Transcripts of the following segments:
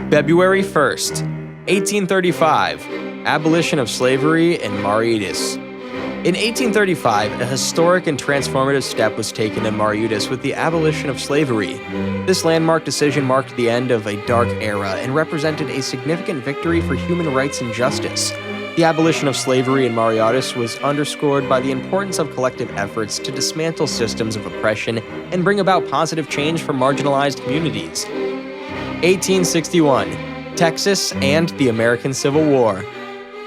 February 1st, 1835, Abolition of slavery in Mauritius. In 1835, a historic and transformative step was taken in Mauritius with the abolition of slavery. This landmark decision marked the end of a dark era and represented a significant victory for human rights and justice. The abolition of slavery in Mauritius was underscored by the importance of collective efforts to dismantle systems of oppression and bring about positive change for marginalized communities. 1861, Texas and the American Civil War.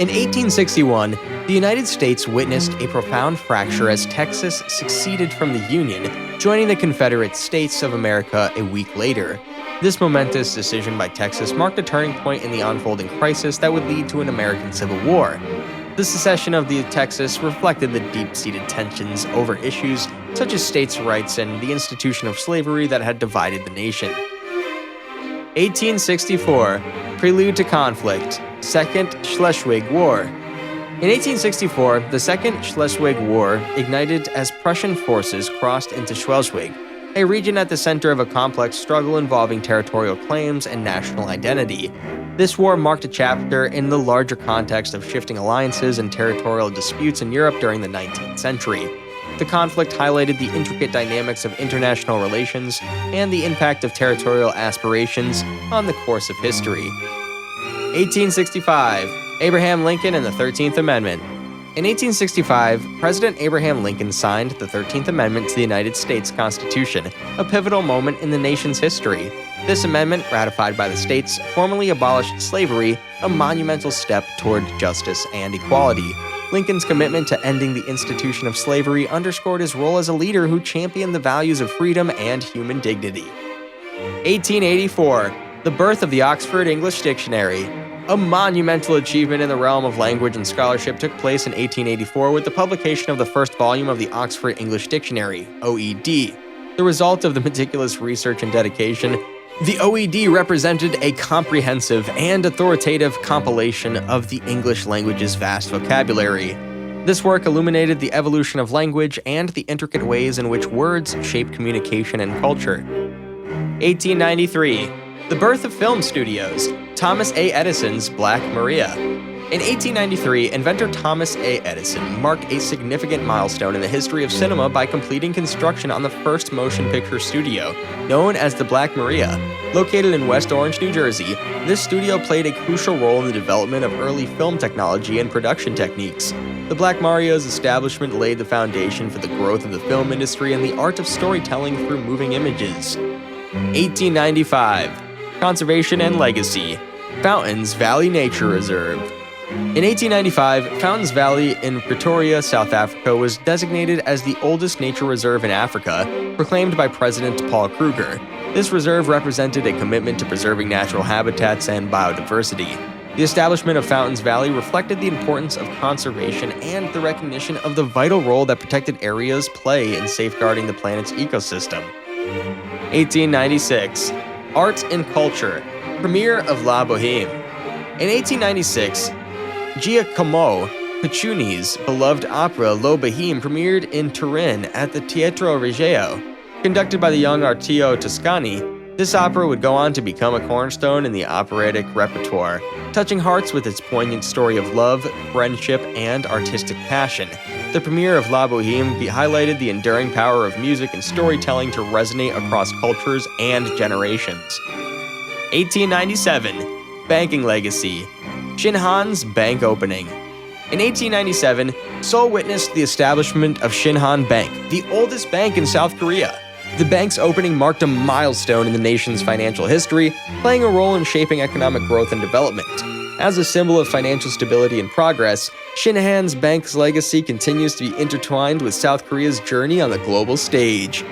In 1861, the United States witnessed a profound fracture as Texas seceded from the Union, joining the Confederate States of America a week later. This momentous decision by Texas marked a turning point in the unfolding crisis that would lead to an American Civil War. The secession of Texas reflected the deep-seated tensions over issues such as states' rights and the institution of slavery that had divided the nation. 1864, Prelude to Conflict, Second Schleswig War. In 1864, the Second Schleswig War ignited as Prussian forces crossed into Schleswig, a region at the center of a complex struggle involving territorial claims and national identity. This war marked a chapter in the larger context of shifting alliances and territorial disputes in Europe during the 19th century. The conflict highlighted the intricate dynamics of international relations and the impact of territorial aspirations on the course of history. 1865, Abraham Lincoln and the 13th Amendment. In 1865, President Abraham Lincoln signed the 13th Amendment to the United States Constitution, a pivotal moment in the nation's history. This amendment, ratified by the states, formally abolished slavery, a monumental step toward justice and equality. Lincoln's commitment to ending the institution of slavery underscored his role as a leader who championed the values of freedom and human dignity. 1884, the birth of the Oxford English Dictionary. A monumental achievement in the realm of language and scholarship took place in 1884 with the publication of the first volume of the Oxford English Dictionary, OED. The result of the meticulous research and dedication, the OED represented a comprehensive and authoritative compilation of the English language's vast vocabulary. This work illuminated the evolution of language and the intricate ways in which words shape communication and culture. 1893, the birth of film studios, Thomas A. Edison's Black Maria. In 1893, inventor Thomas A. Edison marked a significant milestone in the history of cinema by completing construction on the first motion picture studio, known as the Black Maria. Located in West Orange, New Jersey, this studio played a crucial role in the development of early film technology and production techniques. The Black Maria's establishment laid the foundation for the growth of the film industry and the art of storytelling through moving images. 1895, Conservation and Legacy, Fountains Valley Nature Reserve. In 1895, Fountains Valley in Pretoria, South Africa was designated as the oldest nature reserve in Africa, proclaimed by President Paul Kruger. This reserve represented a commitment to preserving natural habitats and biodiversity. The establishment of Fountains Valley reflected the importance of conservation and the recognition of the vital role that protected areas play in safeguarding the planet's ecosystem. 1896, Art and Culture, Premiere of La Boheme. In 1896, Giacomo Puccini's beloved opera La Boheme premiered in Turin at the Teatro Regio. Conducted by the young Arturo Toscani, this opera would go on to become a cornerstone in the operatic repertoire, touching hearts with its poignant story of love, friendship, and artistic passion. The premiere of La Boheme highlighted the enduring power of music and storytelling to resonate across cultures and generations. 1897, Banking Legacy, Shinhan's Bank Opening. In 1897, Seoul witnessed the establishment of Shinhan Bank, the oldest bank in South Korea. The bank's opening marked a milestone in the nation's financial history, playing a role in shaping economic growth and development. As a symbol of financial stability and progress, Shinhan's bank's legacy continues to be intertwined with South Korea's journey on the global stage.